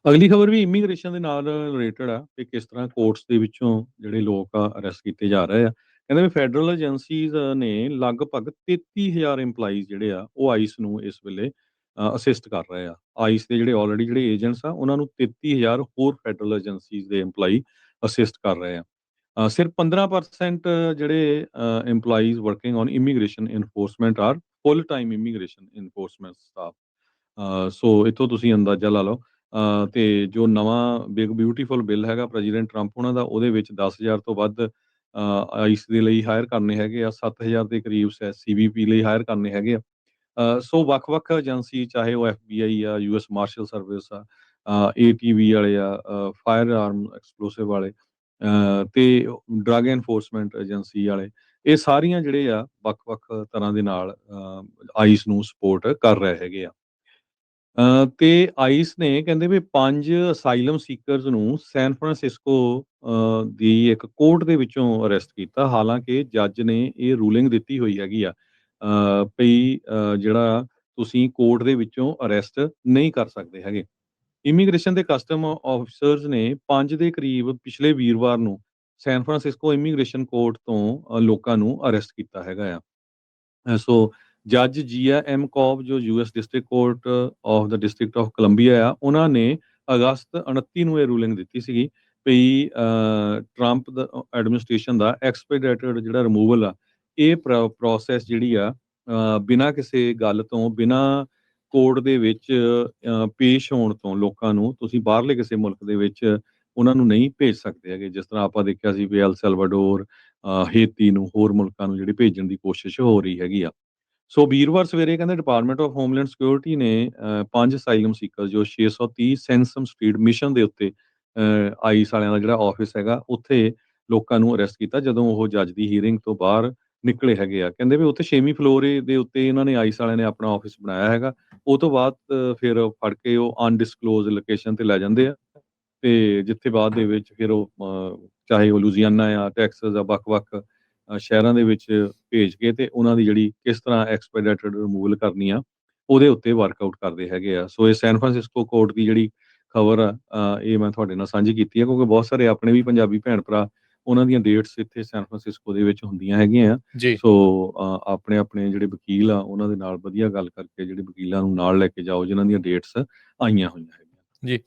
ਅਗਲੀ ਖਬਰ ਵੀ ਇਮੀਗ੍ਰੇਸ਼ਨ ਦੇ ਨਾਲ ਰਿਲੇਟਡ ਆ ਕਿ ਕਿਸ ਤਰ੍ਹਾਂ ਕੋਰਟਸ ਦੇ ਵਿੱਚੋਂ ਜਿਹੜੇ ਲੋਕ ਆ ਅਰੈਸਟ ਕੀਤੇ ਜਾ ਰਹੇ ਆ। ਕਹਿੰਦੇ ਵੀ ਫੈਡਰਲ ਏਜੰਸੀਜ਼ ਨੇ ਲਗਭਗ 33,000 EMPLOYEES ਜਿਹੜੇ ਆ ਉਹ ਆਈਸ ਨੂੰ ਇਸ ਵੇਲੇ ਅਸਿਸਟ ਕਰ ਰਹੇ ਆ। ਆਈਸ ਦੇ ਜਿਹੜੇ ਆਲਰੇਡੀ ਜਿਹੜੇ ਏਜੰਟਸ ਆ ਉਹਨਾਂ ਨੂੰ 33,000 ਹੋਰ ਫੈਡਰਲ ਏਜੰਸੀਜ਼ ਦੇ EMPLOYEE ਅਸਿਸਟ ਕਰ ਰਹੇ ਆ। ਸਿਰਫ 15% ਜਿਹੜੇ EMPLOYEES working on immigration enforcement are full time immigration enforcement staff. So ਇੱਥੋਂ ਤੁਸੀਂ ਅੰਦਾਜ਼ਾ ਲਾ ਲਓ। ਤੇ ਜੋ ਨਵਾਂ ਬਿਗ ਬਿਊਟੀਫੁਲ ਬਿੱਲ ਹੈਗਾ ਪ੍ਰੈਜ਼ੀਡੈਂਟ ਟਰੰਪ ਉਹਨਾਂ ਦਾ, ਉਹਦੇ ਵਿੱਚ 10,000 ਤੋਂ ਵੱਧ ਆਈਸ ਦੇ ਲਈ ਹਾਇਰ ਕਰਨੇ ਹੈਗੇ ਆ, 7,000 ਦੇ ਕਰੀਬ ਸੀਬੀਪੀ ਲਈ ਹਾਇਰ ਕਰਨੇ ਹੈਗੇ ਆ। ਸੋ ਵੱਖ-ਵੱਖ ਏਜੰਸੀ, ਚਾਹੇ ਉਹ FBI ਆ, US ਮਾਰਸ਼ਲ ਸਰਵਿਸ ਆ, ATV ਵਾਲੇ ਆ, ਫਾਇਰ ਆਰਮ ਐਕਸਪਲੋਸਿਵ ਵਾਲੇ, ਤੇ ਡਰੱਗ ਐਨਫੋਰਸਮੈਂਟ ਏਜੰਸੀ ਵਾਲੇ, ਇਹ ਸਾਰੀਆਂ ਜਿਹੜੇ ਆ ਵੱਖ-ਵੱਖ ਤਰ੍ਹਾਂ ਦੇ ਨਾਲ ਆਈਸ ਨੂੰ ਸਪੋਰਟ ਕਰ ਰਹੇ ਹੈਗੇ ਆ। ਤੇ ਆਈਸ ਨੇ ਕਹਿੰਦੇ ਵੀ 5 ਅਸਾਈਲਮ ਸੀਕਰਸ ਨੂੰ ਸੈਨ ਫਰਾਂਸਿਸਕੋ ਦੀ ਇੱਕ ਕੋਰਟ ਦੇ ਵਿੱਚੋਂ ਅਰੈਸਟ ਕੀਤਾ। ਹਾਲਾਂਕਿ ਜੱਜ ਨੇ ਇਹ ਰੂਲਿੰਗ ਦਿੱਤੀ ਹੋਈ ਹੈਗੀ ਆ ਭਈ ਜਿਹੜਾ ਤੁਸੀਂ ਕੋਰਟ ਦੇ ਵਿੱਚੋਂ ਅਰੈਸਟ ਨਹੀਂ ਕਰ ਸਕਦੇ ਹੈਗੇ। ਇਮੀਗ੍ਰੇਸ਼ਨ ਤੇ ਕਸਟਮ ਆਫਿਸਰਸ ਨੇ 5 ਦੇ ਕਰੀਬ ਪਿਛਲੇ ਵੀਰਵਾਰ ਨੂੰ ਸੈਨ ਫਰਾਂਸਿਸਕੋ ਇਮੀਗ੍ਰੇਸ਼ਨ ਕੋਰਟ ਤੋਂ ਲੋਕਾਂ ਨੂੰ ਅਰੈਸਟ ਕੀਤਾ ਹੈਗਾ ਆ। ਸੋ ਜੱਜ ਜੀਆ ਐਮ ਕੌਬ ਜੋ US district court of the district of Columbia ਆ, ਉਹਨਾਂ ਨੇ ਅਗਸਤ 29 ਨੂੰ ਇਹ ਰੂਲਿੰਗ ਦਿੱਤੀ ਸੀਗੀ ਵੀ ਟਰੰਪ ਦਾ ਐਡਮਿਨਿਸਟ੍ਰੇਸ਼ਨ ਦਾ ਐਕਸਪੀਡਾਈਟਡ ਜਿਹੜਾ ਰਿਮੂਵਲ ਆ, ਇਹ ਪ੍ਰੋਸੈਸ ਜਿਹੜੀ ਆ ਬਿਨਾਂ ਕਿਸੇ ਗੱਲ ਤੋਂ, ਬਿਨਾਂ ਕੋਰਟ ਦੇ ਵਿੱਚ ਪੇਸ਼ ਹੋਣ ਤੋਂ ਲੋਕਾਂ ਨੂੰ ਤੁਸੀਂ ਬਾਹਰਲੇ ਕਿਸੇ ਮੁਲਕ ਦੇ ਵਿੱਚ ਉਹਨਾਂ ਨੂੰ ਨਹੀਂ ਭੇਜ ਸਕਦੇ ਹੈਗੇ। ਜਿਸ ਤਰ੍ਹਾਂ ਆਪਾਂ ਦੇਖਿਆ ਸੀ ਵੀ ਐਲ ਸੈਲਵਾਡੋਰ, ਹੇਤੀ ਨੂੰ, ਹੋਰ ਮੁਲਕਾਂ ਨੂੰ ਜਿਹੜੀ ਭੇਜਣ ਦੀ ਕੋਸ਼ਿਸ਼ ਹੋ ਰਹੀ ਹੈਗੀ ਆ। ਸੋ ਵੀਰਵਾਰ ਸਵੇਰੇ ਕਹਿੰਦੇ ਡਿਪਾਰਟਮੈਂਟ ਆਫ ਹੋਮਲੈਂਡ ਸਿਕਿਉਰਿਟੀ ਨੇ 5 ਅਸਾਈਲਮ ਸੀਕਰ ਜੋ 630 ਸੈਂਸਮ ਸਟਰੀਟ ਮਿਸ਼ਨ ਦੇ ਉੱਤੇ ਆਈਸ ਵਾਲਿਆਂ ਦਾ ਜਿਹੜਾ ਆਫਿਸ ਹੈਗਾ, ਉੱਥੇ ਲੋਕਾਂ ਨੂੰ ਅਰੈਸਟ ਕੀਤਾ ਜਦੋਂ ਉਹ ਜੱਜ ਦੀ ਹੀਅਰਿੰਗ ਤੋਂ ਬਾਹਰ ਨਿਕਲੇ ਹੈਗੇ ਆ। ਕਹਿੰਦੇ ਵੀ ਉੱਥੇ 6ਵੀਂ ਫਲੋਰ ਦੇ ਉੱਤੇ ਇਹਨਾਂ ਨੇ ਆਈਸ ਵਾਲਿਆਂ ਨੇ ਆਪਣਾ ਆਫਿਸ ਬਣਾਇਆ ਹੈਗਾ। ਉਹ ਤੋਂ ਬਾਅਦ ਫਿਰ ਫੜ ਕੇ ਉਹ ਅਨਡਿਸਕਲੋਜ਼ ਲੋਕੇਸ਼ਨ ਤੇ ਲੈ ਜਾਂਦੇ ਆ ਤੇ ਜਿੱਥੇ ਬਾਅਦ ਦੇ ਵਿੱਚ ਫਿਰ ਉਹ ਚਾਹੇ ਉਹ ਲੁਜ਼ੀਆਨਾ ਆ, ਟੈਕਸਸ ਆ, ਵੱਖ-ਵੱਖ ਸ਼ਹਿਰਾਂ ਦੇ ਵਿੱਚ ਭੇਜ ਕੇ ਤੇ ਉਹਨਾਂ ਦੀ ਜਿਹੜੀ ਕਿਸ ਤਰ੍ਹਾਂ ਐਕਸਪੈਡੀਟਡ ਰਿਮੂਵਲ ਕਰਨੀ ਆ, ਉਹਦੇ ਉੱਤੇ ਵਰਕਆਊਟ ਕਰਦੇ ਹੈਗੇ ਆ। ਸੋ ਇਹ ਸੈਨ ਫਰਾਂਸਿਸਕੋ ਕੋਰਟ ਦੀ ਜਿਹੜੀ ਖਬਰ ਆ, ਇਹ ਮੈਂ ਤੁਹਾਡੇ ਨਾਲ ਸਾਂਝੀ ਕੀਤੀ ਹੈ ਕਿਉਂਕਿ ਬਹੁਤ ਸਾਰੇ ਆਪਣੇ ਵੀ ਪੰਜਾਬੀ ਭੈਣ ਭਰਾ, ਉਹਨਾਂ ਦੀਆਂ ਡੇਟਸ ਇੱਥੇ ਸੈਨ ਫਰਾਂਸਿਸਕੋ ਦੇ ਵਿੱਚ ਹੁੰਦੀਆਂ ਹੈਗੀਆਂ ਆ। ਜੀ। ਸੋ ਆਪਣੇ ਜਿਹੜੇ ਵਕੀਲ ਆ ਉਹਨਾਂ ਦੇ ਨਾਲ ਵਧੀਆ ਗੱਲ ਕਰਕੇ ਜਿਹੜੇ ਵਕੀਲਾਂ ਨੂੰ ਨਾਲ ਲੈ ਕੇ ਜਾਓ ਜਿਨ੍ਹਾਂ ਦੀਆਂ ਡੇਟਸ ਆਈਆਂ ਹੋਈਆਂ ਹੈਗੀਆਂ। ਜੀ।